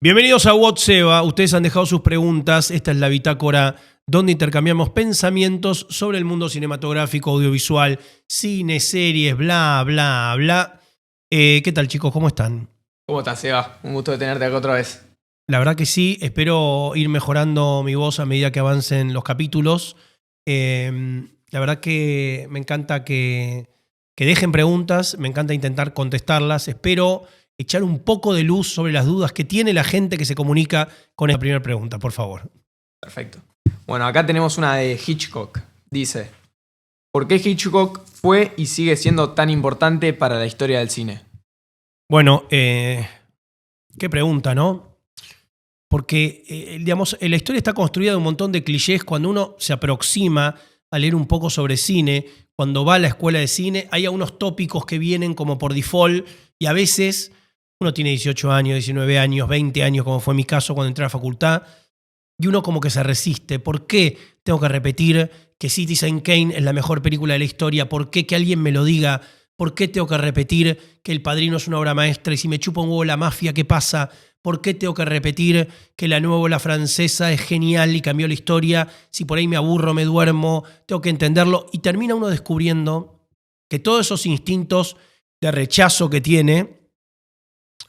Bienvenidos a WhatsApp. Ustedes han dejado sus preguntas. Esta es la bitácora donde intercambiamos pensamientos sobre el mundo cinematográfico, audiovisual, cine, series, bla, bla, bla. ¿Qué tal, chicos? ¿Cómo están? ¿Cómo estás, Seba? Un gusto de tenerte acá otra vez. La verdad que sí. Espero ir mejorando mi voz a medida que avancen los capítulos. La verdad que me encanta que dejen preguntas. Me encanta intentar contestarlas. Espero echar un poco de luz sobre las dudas que tiene la gente que se comunica con esta primera pregunta, por favor. Perfecto. Bueno, acá tenemos una de Hitchcock. Dice, ¿por qué Hitchcock fue y sigue siendo tan importante para la historia del cine? Bueno, qué pregunta, ¿no? Porque, digamos, la historia está construida de un montón de clichés. Cuando uno se aproxima a leer un poco sobre cine, cuando va a la escuela de cine, hay algunos tópicos que vienen como por default y a veces uno tiene 18 años, 19 años, 20 años, como fue mi caso cuando entré a la facultad, y uno como que se resiste. ¿Por qué tengo que repetir que Citizen Kane es la mejor película de la historia? ¿Por qué que alguien me lo diga? ¿Por qué tengo que repetir que El Padrino es una obra maestra? Y si me chupa un huevo la mafia, ¿qué pasa? ¿Por qué tengo que repetir que La Nueva Ola Francesa es genial y cambió la historia? Si por ahí me aburro, me duermo, tengo que entenderlo. Y termina uno descubriendo que todos esos instintos de rechazo que tiene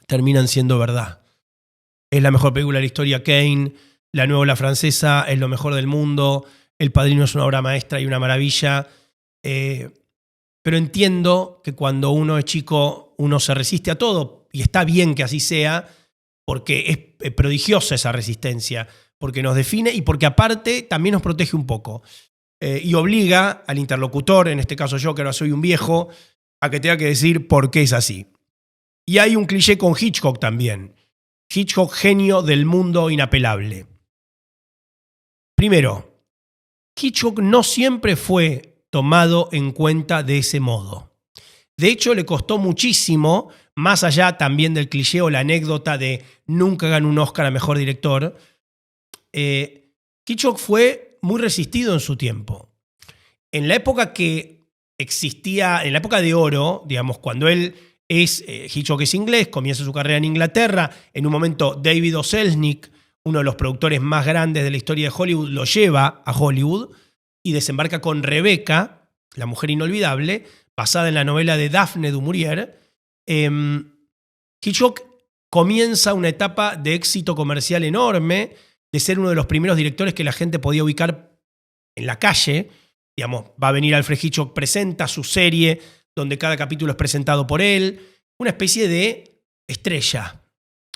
terminan siendo verdad. Es la mejor película de la historia, Kane. La Nueva Ola Francesa es lo mejor del mundo. El Padrino es una obra maestra y una maravilla. Pero entiendo que cuando uno es chico, uno se resiste a todo. Y está bien que así sea, porque es prodigiosa esa resistencia. Porque nos define y porque aparte también nos protege un poco. Y obliga al interlocutor, en este caso yo, que ahora soy un viejo, a que tenga que decir por qué es así. Y hay un cliché con Hitchcock también. Hitchcock, genio del mundo inapelable. Primero, Hitchcock no siempre fue tomado en cuenta de ese modo. De hecho, le costó muchísimo, más allá también del cliché o la anécdota de nunca ganó un Oscar a mejor director. Hitchcock fue muy resistido en su tiempo. En la época que existía, en la época de oro, digamos, cuando él Hitchcock es inglés, comienza su carrera en Inglaterra. En un momento David O. Selznick, uno de los productores más grandes de la historia de Hollywood, lo lleva a Hollywood y desembarca con Rebecca, la mujer inolvidable, basada en la novela de Daphne du Maurier. Hitchcock comienza una etapa de éxito comercial enorme, de ser uno de los primeros directores que la gente podía ubicar en la calle. Digamos, va a venir Alfred Hitchcock, presenta su serie donde cada capítulo es presentado por él, una especie de estrella.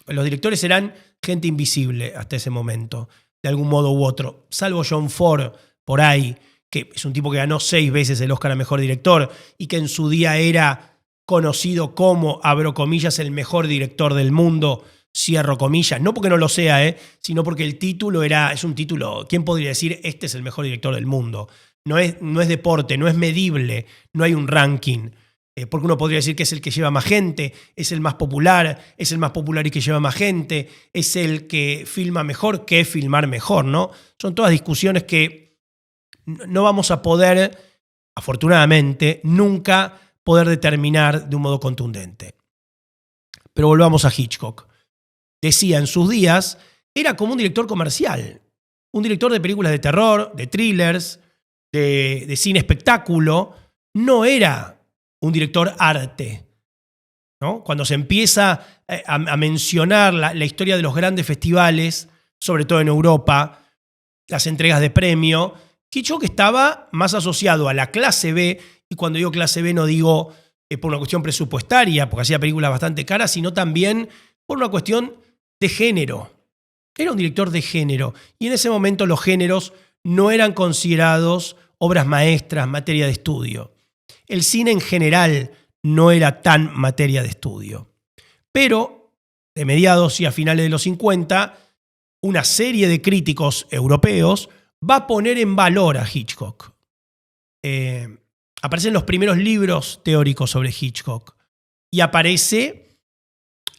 Los directores eran gente invisible hasta ese momento, de algún modo u otro, salvo John Ford, por ahí, que es un tipo que ganó 6 veces el Oscar a Mejor Director y que en su día era conocido como, abro comillas, el mejor director del mundo, cierro comillas, no porque no lo sea, sino porque el título es un título, ¿quién podría decir este es el mejor director del mundo? No es deporte, no es medible, no hay un ranking. Porque uno podría decir que es el que lleva más gente, es el más popular y que lleva más gente, es el que filma mejor que filmar mejor, ¿no? Son todas discusiones que no vamos a poder, afortunadamente, nunca poder determinar de un modo contundente. Pero volvamos a Hitchcock. Decía en sus días, era como un director comercial, un director de películas de terror, de thrillers, de cine espectáculo, no era un director arte, ¿no? Cuando se empieza a mencionar la historia de los grandes festivales, sobre todo en Europa, las entregas de premio, Hitchcock estaba más asociado a la clase B, y cuando digo clase B no digo por una cuestión presupuestaria, porque hacía películas bastante caras, sino también por una cuestión de género. Era un director de género, y en ese momento los géneros no eran considerados obras maestras, materia de estudio. El cine en general no era tan materia de estudio. Pero, de mediados y a finales de los 50, una serie de críticos europeos va a poner en valor a Hitchcock. Aparecen los primeros libros teóricos sobre Hitchcock y aparece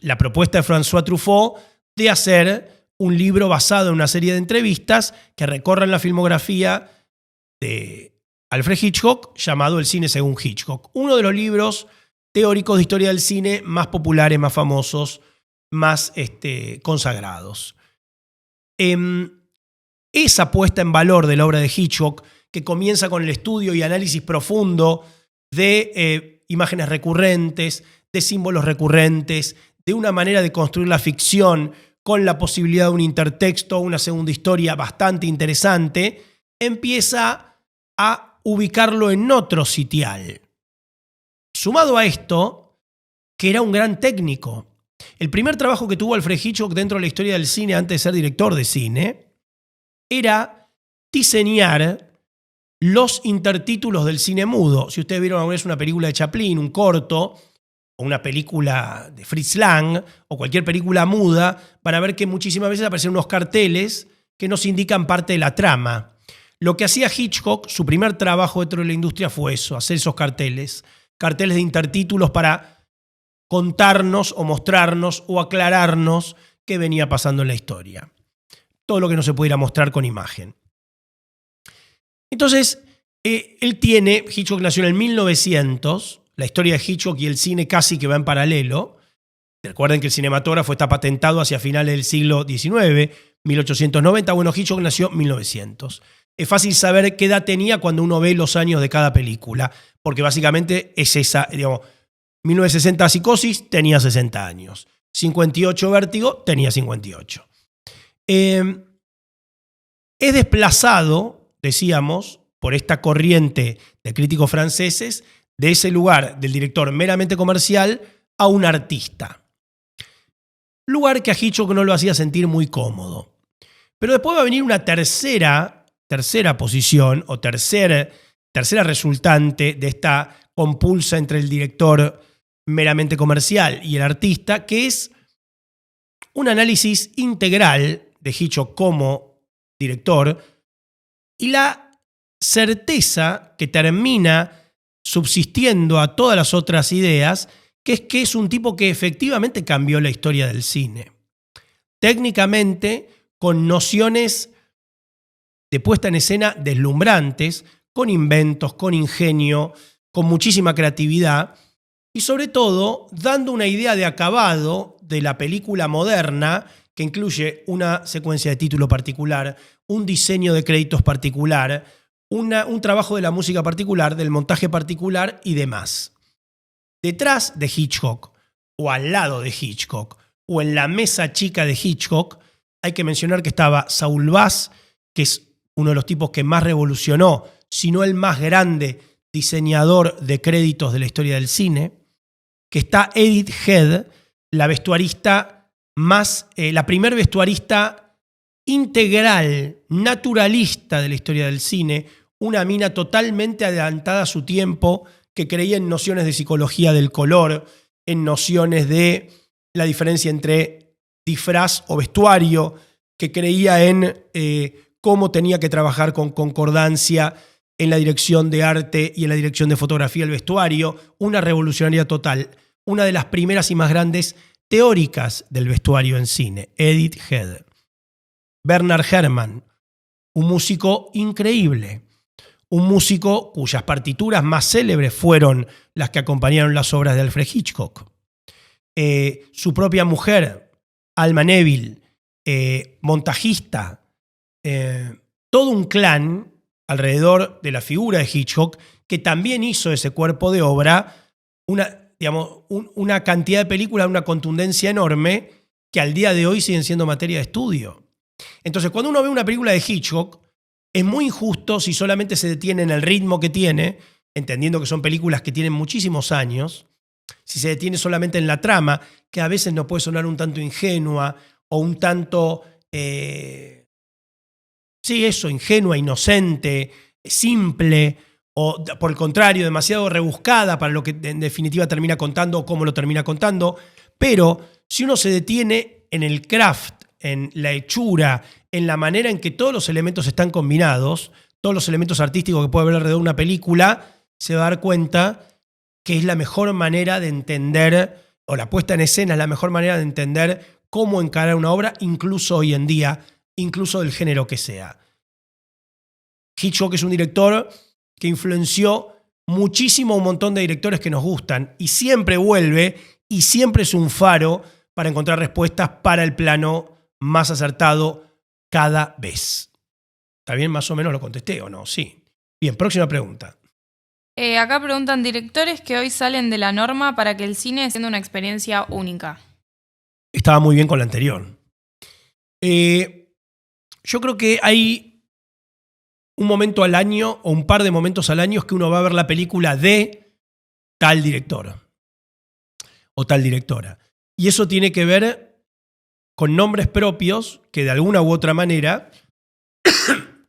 la propuesta de François Truffaut de hacer un libro basado en una serie de entrevistas que recorran la filmografía de Alfred Hitchcock, llamado El cine según Hitchcock. Uno de los libros teóricos de historia del cine más populares, más famosos, más consagrados. Esa puesta en valor de la obra de Hitchcock, que comienza con el estudio y análisis profundo de imágenes recurrentes, de símbolos recurrentes, de una manera de construir la ficción con la posibilidad de un intertexto, una segunda historia bastante interesante, empieza a ubicarlo en otro sitial. Sumado a esto, que era un gran técnico. El primer trabajo que tuvo Alfred Hitchcock dentro de la historia del cine, antes de ser director de cine, era diseñar los intertítulos del cine mudo. Si ustedes vieron alguna vez una película de Chaplin, un corto, o una película de Fritz Lang, o cualquier película muda, van a ver que muchísimas veces aparecen unos carteles que nos indican parte de la trama. Lo que hacía Hitchcock, su primer trabajo dentro de la industria fue eso, hacer esos carteles de intertítulos para contarnos o mostrarnos o aclararnos qué venía pasando en la historia. Todo lo que no se pudiera mostrar con imagen. Entonces, Hitchcock nació en el 1900, la historia de Hitchcock y el cine casi que va en paralelo. Recuerden que el cinematógrafo está patentado hacia finales del siglo XIX, 1890. Bueno, Hitchcock nació en 1900. Es fácil saber qué edad tenía cuando uno ve los años de cada película, porque básicamente es esa, digamos, 1960 Psicosis tenía 60 años, 58 Vértigo tenía 58. Es desplazado, decíamos, por esta corriente de críticos franceses, de ese lugar del director meramente comercial a un artista. Lugar que a Hitchcock no lo hacía sentir muy cómodo. Pero después va a venir una tercera posición o tercera resultante de esta compulsa entre el director meramente comercial y el artista, que es un análisis integral de Hitchcock como director y la certeza que termina subsistiendo a todas las otras ideas, que es un tipo que efectivamente cambió la historia del cine. Técnicamente, con nociones de puesta en escena deslumbrantes, con inventos, con ingenio, con muchísima creatividad y sobre todo dando una idea de acabado de la película moderna que incluye una secuencia de título particular, un diseño de créditos particular, un trabajo de la música particular, del montaje particular y demás. Detrás de Hitchcock, o al lado de Hitchcock, o en la mesa chica de Hitchcock, hay que mencionar que estaba Saul Bass, que es uno de los tipos que más revolucionó, si no el más grande diseñador de créditos de la historia del cine, que está Edith Head, la vestuarista la primer vestuarista integral, naturalista de la historia del cine, una mina totalmente adelantada a su tiempo, que creía en nociones de psicología del color, en nociones de la diferencia entre disfraz o vestuario, que creía en cómo tenía que trabajar con concordancia en la dirección de arte y en la dirección de fotografía el vestuario, una revolucionaria total, una de las primeras y más grandes teóricas del vestuario en cine, Edith Head. Bernard Herrmann, un músico increíble, un músico cuyas partituras más célebres fueron las que acompañaron las obras de Alfred Hitchcock. Su propia mujer, Alma Neville, montajista, todo un clan alrededor de la figura de Hitchcock que también hizo ese cuerpo de obra una cantidad de películas, una contundencia enorme que al día de hoy siguen siendo materia de estudio. Entonces, cuando uno ve una película de Hitchcock, es muy injusto si solamente se detiene en el ritmo que tiene, entendiendo que son películas que tienen muchísimos años, si se detiene solamente en la trama, que a veces nos puede sonar un tanto ingenua o un tanto sí, eso, ingenua, inocente, simple, o por el contrario, demasiado rebuscada para lo que en definitiva termina contando o cómo lo termina contando. Pero si uno se detiene en el craft, en la hechura, en la manera en que todos los elementos están combinados, todos los elementos artísticos que puede haber alrededor de una película, se va a dar cuenta que es la mejor manera de entender, o la puesta en escena es la mejor manera de entender cómo encarar una obra, incluso hoy en día, incluso del género que sea. Hitchcock es un director que influenció muchísimo a un montón de directores que nos gustan y siempre vuelve y siempre es un faro para encontrar respuestas para el plano más acertado cada vez. ¿Está bien? Más o menos lo contesté, ¿o no? Sí. Bien, próxima pregunta. Acá preguntan directores que hoy salen de la norma para que el cine sea una experiencia única. Estaba muy bien con la anterior. Yo creo que hay un momento al año o un par de momentos al año que uno va a ver la película de tal director o tal directora. Y eso tiene que ver con nombres propios que de alguna u otra manera,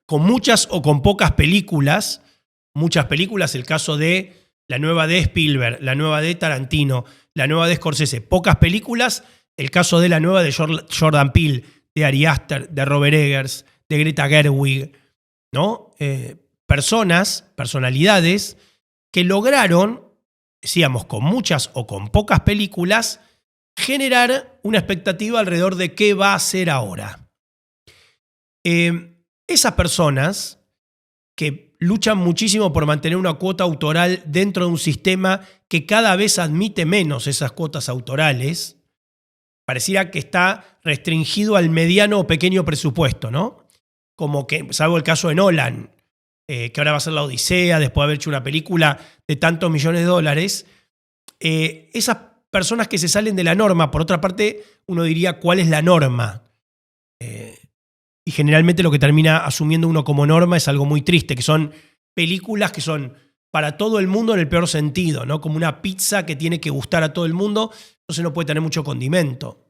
con muchas o con pocas películas, el caso de la nueva de Spielberg, la nueva de Tarantino, la nueva de Scorsese, pocas películas, el caso de la nueva de Jordan Peele, de Ari Aster, de Robert Eggers, de Greta Gerwig, ¿no? Personalidades que lograron, decíamos, con muchas o con pocas películas, generar una expectativa alrededor de qué va a ser ahora. Esas personas que luchan muchísimo por mantener una cuota autoral dentro de un sistema que cada vez admite menos esas cuotas autorales, pareciera que está restringido al mediano o pequeño presupuesto, ¿no? Como que, salvo el caso de Nolan, que ahora va a ser La Odisea, después de haber hecho una película de tantos millones de dólares, esas personas que se salen de la norma, por otra parte, uno diría, ¿cuál es la norma? Y generalmente lo que termina asumiendo uno como norma es algo muy triste, que son películas que son para todo el mundo en el peor sentido, ¿no? Como una pizza que tiene que gustar a todo el mundo, entonces no puede tener mucho condimento.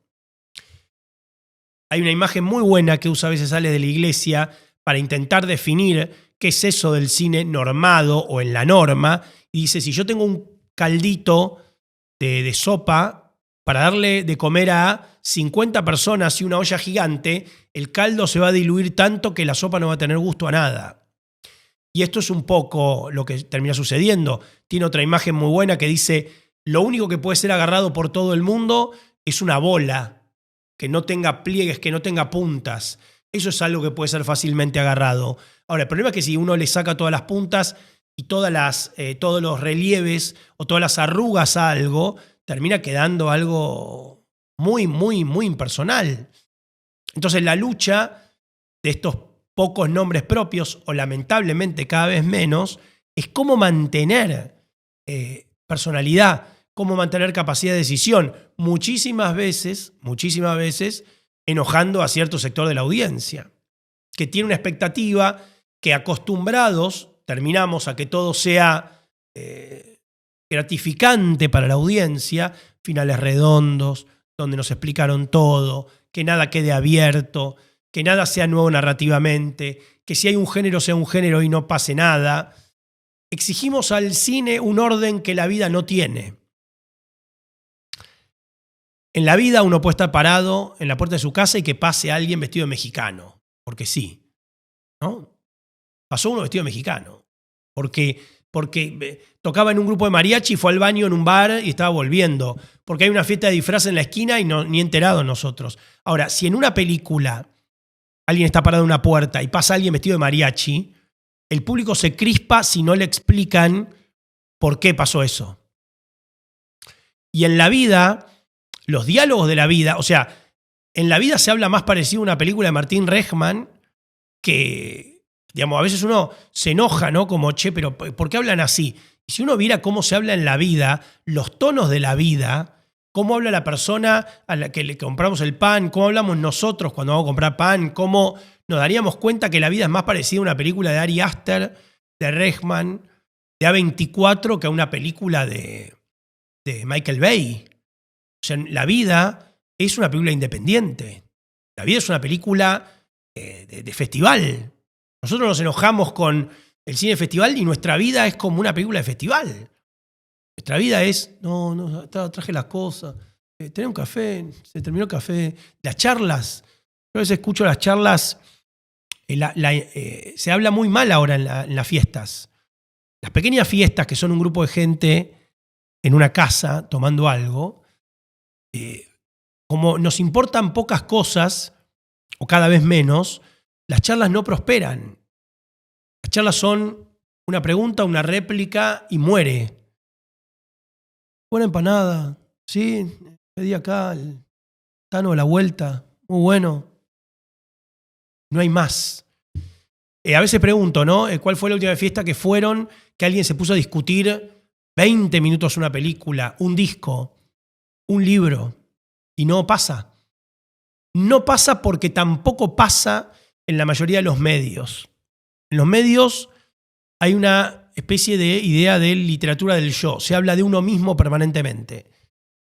Hay una imagen muy buena que usa a veces sale de la iglesia para intentar definir qué es eso del cine normado o en la norma, y dice, si yo tengo un caldito de sopa para darle de comer a 50 personas y una olla gigante, el caldo se va a diluir tanto que la sopa no va a tener gusto a nada. Y esto es un poco lo que termina sucediendo. Tiene otra imagen muy buena que dice, lo único que puede ser agarrado por todo el mundo es una bola, que no tenga pliegues, que no tenga puntas. Eso es algo que puede ser fácilmente agarrado. Ahora, el problema es que si uno le saca todas las puntas y todos los relieves o todas las arrugas a algo, termina quedando algo muy, muy, muy impersonal. Entonces la lucha de estos pocos nombres propios, o lamentablemente cada vez menos, es cómo mantener personalidad, cómo mantener capacidad de decisión, muchísimas veces, enojando a cierto sector de la audiencia, que tiene una expectativa que acostumbrados terminamos a que todo sea gratificante para la audiencia, finales redondos, donde nos explicaron todo, que nada quede abierto, que nada sea nuevo narrativamente, que si hay un género sea un género y no pase nada. Exigimos al cine un orden que la vida no tiene. En la vida uno puede estar parado en la puerta de su casa y que pase alguien vestido de mexicano, porque sí, ¿no? Pasó uno vestido de mexicano, porque tocaba en un grupo de mariachi, fue al baño en un bar y estaba volviendo, porque hay una fiesta de disfraz en la esquina y ni enterado nosotros. Ahora, si en una película alguien está parado en una puerta y pasa alguien vestido de mariachi, el público se crispa si no le explican por qué pasó eso. Y en la vida, los diálogos de la vida, o sea, en la vida se habla más parecido a una película de Martín Rejman que, digamos, a veces uno se enoja, ¿no? Como, che, pero ¿por qué hablan así? Y si uno viera cómo se habla en la vida, los tonos de la vida, cómo habla la persona a la que le compramos el pan, cómo hablamos nosotros cuando vamos a comprar pan, cómo nos daríamos cuenta que la vida es más parecida a una película de Ari Aster, de Rejman, de A24, que a una película de Michael Bay. O sea, la vida es una película independiente. La vida es una película de festival. Nosotros nos enojamos con el cine festival y nuestra vida es como una película de festival. Nuestra vida es, no, traje las cosas, tenés un café, se terminó el café. Las charlas, yo a veces escucho las charlas, se habla muy mal ahora en las fiestas. Las pequeñas fiestas, que son un grupo de gente en una casa tomando algo, como nos importan pocas cosas, o cada vez menos, las charlas no prosperan. Las charlas son una pregunta, una réplica y muere. Buena empanada, sí, pedí acá, el Tano de la vuelta, muy bueno. No hay más. A veces pregunto, ¿no? ¿Cuál fue la última fiesta que fueron que alguien se puso a discutir 20 minutos una película, un disco, un libro? Y no pasa. No pasa porque tampoco pasa en la mayoría de los medios. En los medios hay una especie de idea de literatura del yo. Se habla de uno mismo permanentemente.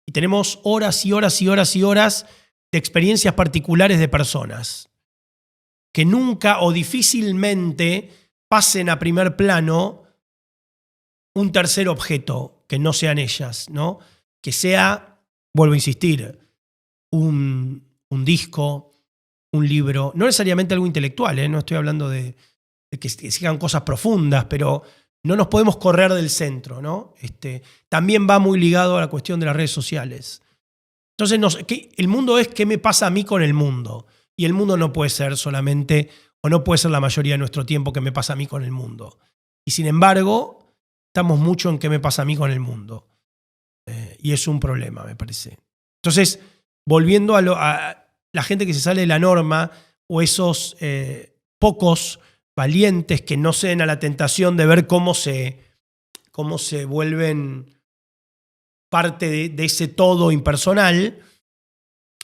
Y tenemos horas y horas y horas y horas de experiencias particulares de personas que nunca o difícilmente pasen a primer plano un tercer objeto que no sean ellas, ¿no? Que sea, vuelvo a insistir, un disco, un libro, no necesariamente algo intelectual, no estoy hablando de que sigan cosas profundas, pero no nos podemos correr del centro, ¿no? También va muy ligado a la cuestión de las redes sociales. Entonces, el mundo es qué me pasa a mí con el mundo. Y el mundo no puede ser solamente, o no puede ser la mayoría de nuestro tiempo qué me pasa a mí con el mundo. Y sin embargo, estamos mucho en qué me pasa a mí con el mundo. Y es un problema, me parece. Entonces, volviendo a la gente que se sale de la norma, o esos pocos valientes que no ceden a la tentación de ver cómo se vuelven parte de ese todo impersonal,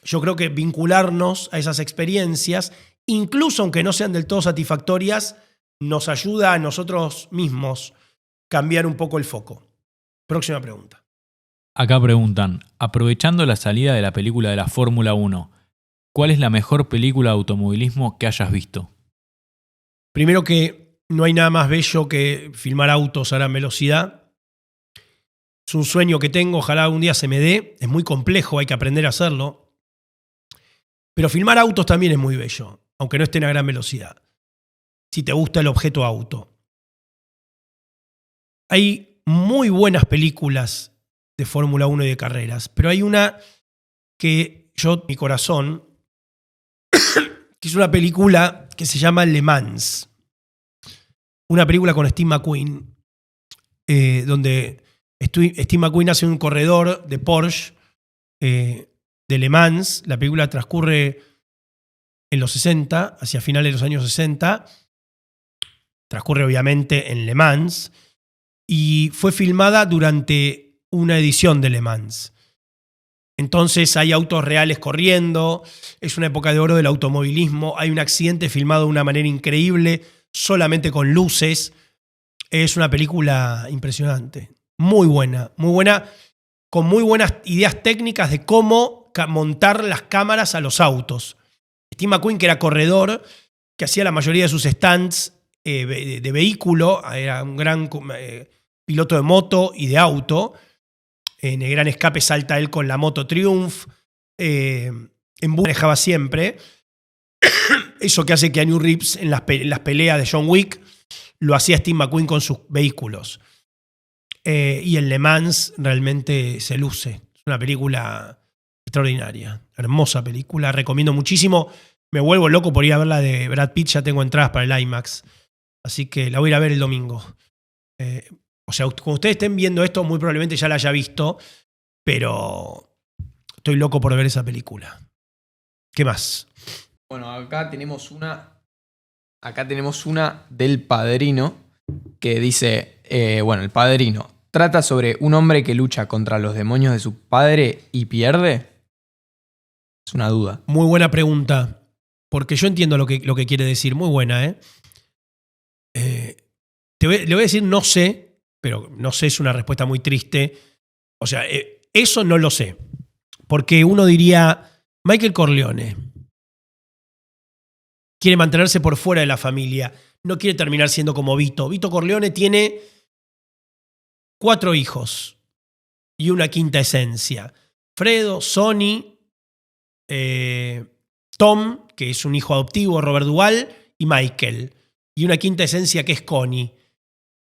yo creo que vincularnos a esas experiencias, incluso aunque no sean del todo satisfactorias, nos ayuda a nosotros mismos cambiar un poco el foco. Próxima pregunta. Acá preguntan, aprovechando la salida de la película de la Fórmula 1, ¿cuál es la mejor película de automovilismo que hayas visto? Primero que no hay nada más bello que filmar autos a gran velocidad. Es un sueño que tengo, ojalá algún día se me dé. Es muy complejo, hay que aprender a hacerlo. Pero filmar autos también es muy bello, aunque no estén a gran velocidad. Si te gusta el objeto auto. Hay muy buenas películas de Fórmula 1 y de carreras, pero hay una que mi corazón, que es una película que se llama Le Mans. Una película con Steve McQueen, donde Steve McQueen hace un corredor de Porsche de Le Mans. La película transcurre en los 60, hacia finales de los años 60. Transcurre obviamente en Le Mans y fue filmada durante una edición de Le Mans. Entonces hay autos reales corriendo, es una época de oro del automovilismo, hay un accidente filmado de una manera increíble, solamente con luces. Es una película impresionante, muy buena, con muy buenas ideas técnicas de cómo montar las cámaras a los autos. Steve McQueen, que era corredor, que hacía la mayoría de sus stunts de vehículo, era un gran piloto de moto y de auto. En el Gran Escape salta él con la moto Triumph. En manejaba siempre. Eso que hace que Keanu Reeves en las peleas de John Wick lo hacía Steve McQueen con sus vehículos. Y en Le Mans realmente se luce. Es una película extraordinaria, hermosa película, recomiendo muchísimo. Me vuelvo loco por ir a ver la de Brad Pitt, ya tengo entradas para el IMAX, así que la voy a ir a ver el domingo. O sea, cuando ustedes estén viendo esto, muy probablemente ya la haya visto, pero estoy loco por ver esa película. ¿Qué más? Bueno, acá tenemos una del Padrino que dice, El Padrino trata sobre un hombre que lucha contra los demonios de su padre y pierde. Es una duda. Muy buena pregunta, porque yo entiendo lo que quiere decir. Muy buena, le voy a decir no sé, pero no sé es una respuesta muy triste. O sea, eso no lo sé. Porque uno diría, Michael Corleone. quiere mantenerse por fuera de la familia. No quiere terminar siendo como Vito. Vito Corleone tiene 4 hijos y una quinta esencia. Fredo, Sonny, Tom, que es un hijo adoptivo, Robert Duvall, y Michael. Y una quinta esencia que es Connie,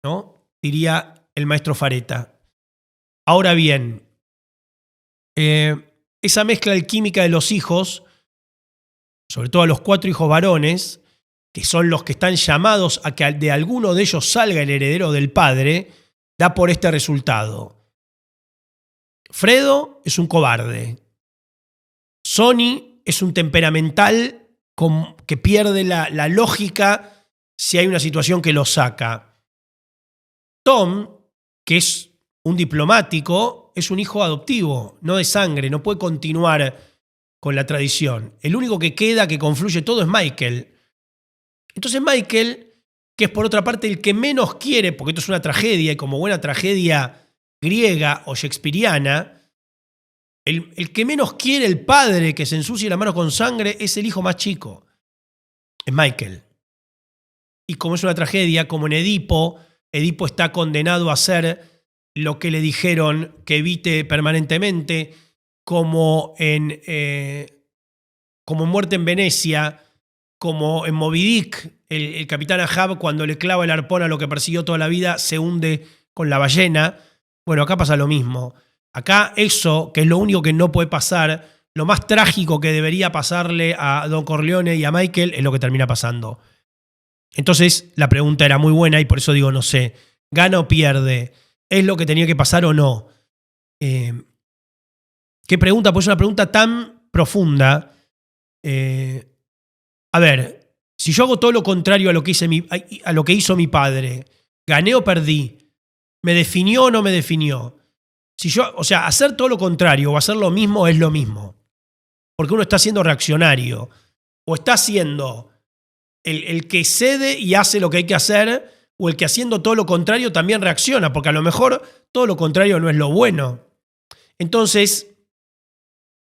¿no? Diría el maestro Fareta. Ahora bien, esa mezcla alquímica de los hijos, sobre todo a los 4 hijos varones, que son los que están llamados a que de alguno de ellos salga el heredero del padre, da por este resultado. Fredo es un cobarde. Sonny es un temperamental que pierde la lógica si hay una situación que lo saca. Tom, que es un diplomático, es un hijo adoptivo, no de sangre, no puede continuar con la tradición. El único que queda, que confluye todo, es Michael. Entonces Michael, que es por otra parte el que menos quiere, porque esto es una tragedia, y como buena tragedia griega o shakespeariana, el que menos quiere el padre que se ensucie la mano con sangre es el hijo más chico. Es Michael. Y como es una tragedia, como en Edipo está condenado a hacer lo que le dijeron que evite permanentemente, como en Muerte en Venecia, como en Moby Dick, el capitán Ahab, cuando le clava el arpón a lo que persiguió toda la vida, se hunde con la ballena. Bueno, acá pasa lo mismo. Acá eso, que es lo único que no puede pasar, lo más trágico que debería pasarle a Don Corleone y a Michael, es lo que termina pasando. Entonces, la pregunta era muy buena y por eso digo, no sé, ¿gana o pierde? ¿Es lo que tenía que pasar o no? ¿Qué pregunta? Pues es una pregunta tan profunda. A ver, si yo hago todo lo contrario a lo que hizo mi padre, ¿gané o perdí? ¿Me definió o no me definió? Hacer todo lo contrario o hacer lo mismo es lo mismo. Porque uno está siendo reaccionario. O está siendo el que cede y hace lo que hay que hacer, o el que haciendo todo lo contrario también reacciona, porque a lo mejor todo lo contrario no es lo bueno. Entonces,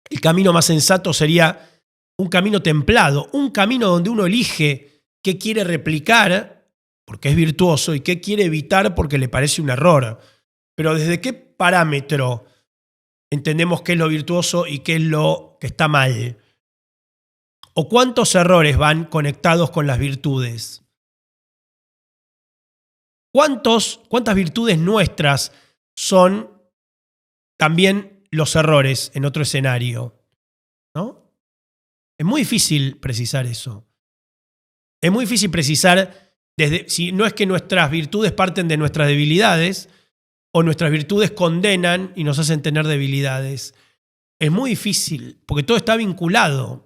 el camino más sensato sería un camino templado, un camino donde uno elige qué quiere replicar porque es virtuoso y qué quiere evitar porque le parece un error. Pero ¿desde qué parámetro entendemos qué es lo virtuoso y qué es lo que está mal? ¿O cuántos errores van conectados con las virtudes? ¿Cuántas virtudes nuestras son también los errores en otro escenario? ¿No? Es muy difícil precisar eso. Es muy difícil precisar si no es que nuestras virtudes parten de nuestras debilidades o nuestras virtudes condenan y nos hacen tener debilidades. Es muy difícil porque todo está vinculado.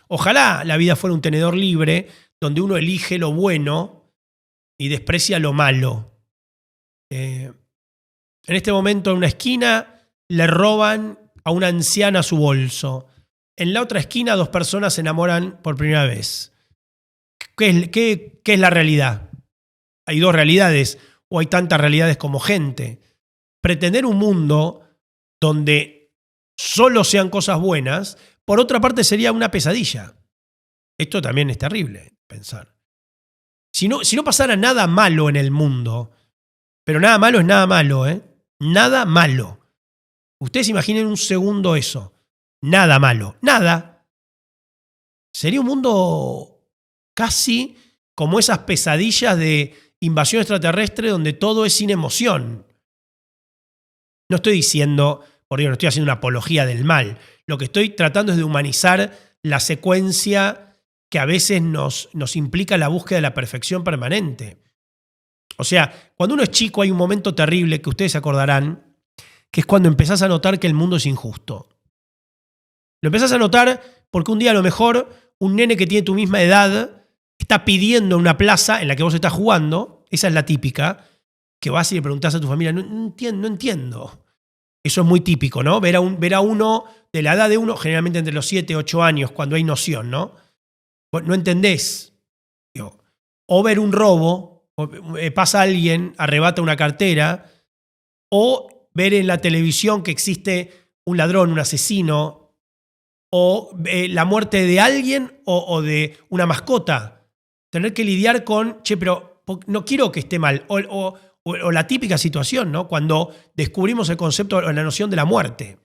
Ojalá la vida fuera un tenedor libre donde uno elige lo bueno y desprecia lo malo. En este momento, en una esquina, le roban a una anciana su bolso. En la otra esquina, 2 personas se enamoran por primera vez. ¿Qué es la realidad? Hay 2 realidades, o hay tantas realidades como gente. Pretender un mundo donde solo sean cosas buenas, por otra parte, sería una pesadilla. Esto también es terrible pensar. Si no pasara nada malo en el mundo, pero nada malo es nada malo, ¿eh? Nada malo. Ustedes imaginen un segundo eso. Nada malo. Nada. Sería un mundo casi como esas pesadillas de invasión extraterrestre donde todo es sin emoción. No estoy diciendo, por Dios, no estoy haciendo una apología del mal. Lo que estoy tratando es de humanizar la secuencia que a veces nos implica la búsqueda de la perfección permanente. O sea, cuando uno es chico hay un momento terrible que ustedes se acordarán, que es cuando empezás a notar que el mundo es injusto. Lo empezás a notar porque un día a lo mejor un nene que tiene tu misma edad está pidiendo una plaza en la que vos estás jugando, esa es la típica, que vas y le preguntás a tu familia, no entiendo. Eso es muy típico, ¿no? Ver a uno de la edad de uno, generalmente entre los 7, 8 años, cuando hay noción, ¿no? No entendés. O ver un robo, o pasa alguien, arrebata una cartera, o ver en la televisión que existe un ladrón, un asesino, o la muerte de alguien o de una mascota. Tener que lidiar con, pero no quiero que esté mal. O la típica situación, ¿no? Cuando descubrimos el concepto o la noción de la muerte.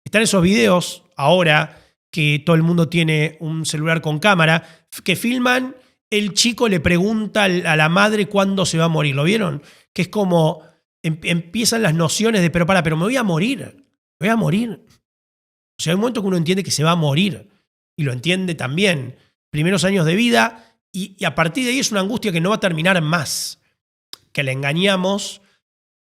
Están esos videos ahora que todo el mundo tiene un celular con cámara, que filman, el chico le pregunta a la madre cuándo se va a morir. ¿Lo vieron? Que es como empiezan las nociones de, pero me voy a morir. Me voy a morir. O sea, hay un momento que uno entiende que se va a morir. Y lo entiende también. Primeros años de vida. Y a partir de ahí es una angustia que no va a terminar más. Que la engañamos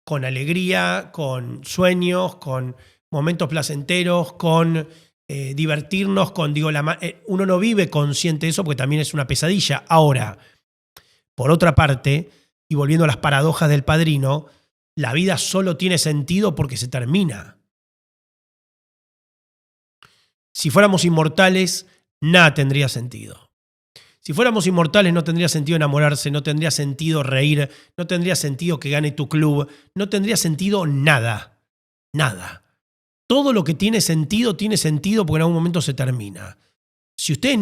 con alegría, con sueños, con momentos placenteros, con divertirnos, uno no vive consciente de eso porque también es una pesadilla. Ahora, por otra parte, y volviendo a las paradojas del Padrino, la vida solo tiene sentido porque se termina. Si fuéramos inmortales, nada tendría sentido. Si fuéramos inmortales, no tendría sentido enamorarse, no tendría sentido reír, no tendría sentido que gane tu club, no tendría sentido nada. Nada. Todo lo que tiene sentido porque en algún momento se termina. Si usted,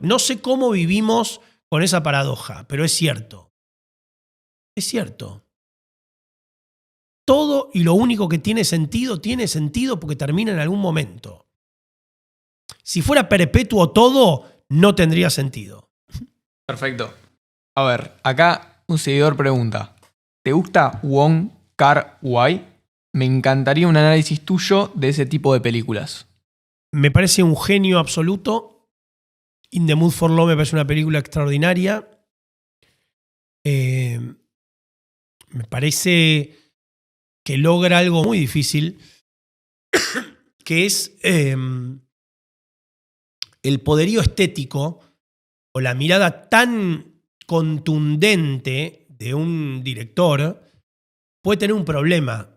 no sé cómo vivimos con esa paradoja, pero es cierto. Es cierto. Todo y lo único que tiene sentido porque termina en algún momento. Si fuera perpetuo todo, no tendría sentido. Perfecto. A ver, acá un seguidor pregunta, ¿te gusta Wong Kar-wai? Me encantaría un análisis tuyo de ese tipo de películas. Me parece un genio absoluto. In the Mood for Love me parece una película extraordinaria. Me parece que logra algo muy difícil, que es el poderío estético o la mirada tan contundente de un director puede tener un problema,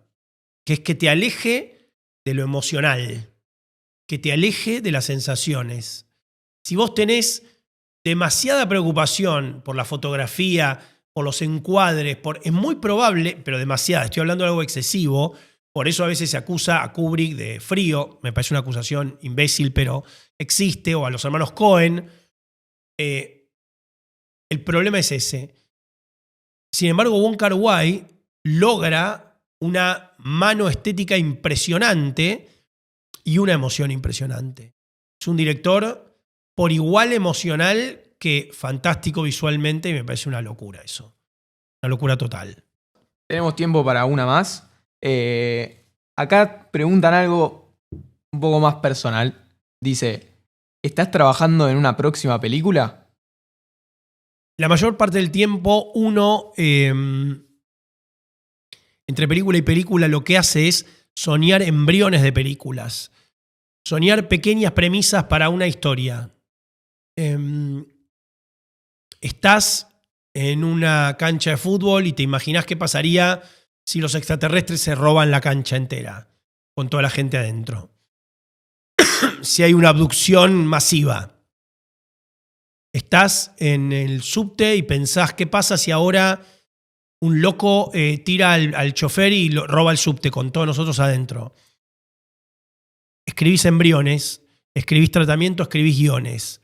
que es que te aleje de lo emocional, que te aleje de las sensaciones. Si vos tenés demasiada preocupación por la fotografía, por los encuadres, es muy probable, pero demasiada, estoy hablando de algo excesivo, por eso a veces se acusa a Kubrick de frío, me parece una acusación imbécil, pero existe, o a los hermanos Cohen. El problema es ese. Sin embargo, Wong Kar-wai logra una mano estética impresionante y una emoción impresionante. Es un director por igual emocional que fantástico visualmente y me parece una locura eso. Una locura total. Tenemos tiempo para una más. Acá preguntan algo un poco más personal. Dice, ¿estás trabajando en una próxima película? La mayor parte del tiempo uno, entre película y película, lo que hace es soñar embriones de películas. Soñar pequeñas premisas para una historia. Estás en una cancha de fútbol y te imaginás qué pasaría si los extraterrestres se roban la cancha entera, con toda la gente adentro. Si hay una abducción masiva. Estás en el subte y pensás qué pasa si ahora un loco tira al chofer y roba el subte con todos nosotros adentro. Escribís embriones, escribís tratamiento, escribís guiones.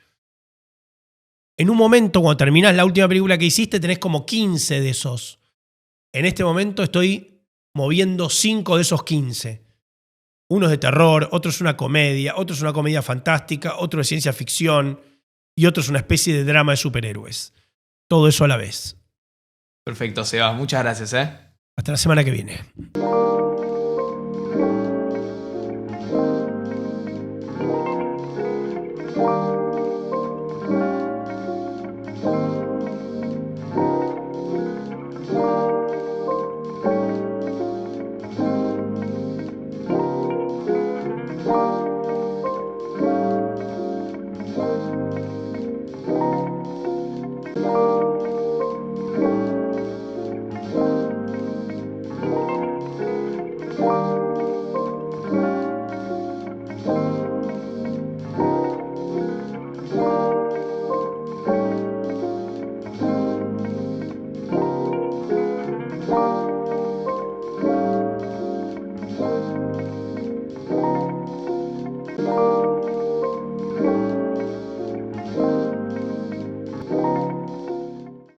En un momento, cuando terminás la última película que hiciste, tenés como 15 de esos. En este momento estoy moviendo 5 de esos 15. Uno es de terror, otro es una comedia fantástica, otro es ciencia ficción y otro es una especie de drama de superhéroes. Todo eso a la vez. Perfecto, Sebas. Muchas gracias, Hasta la semana que viene.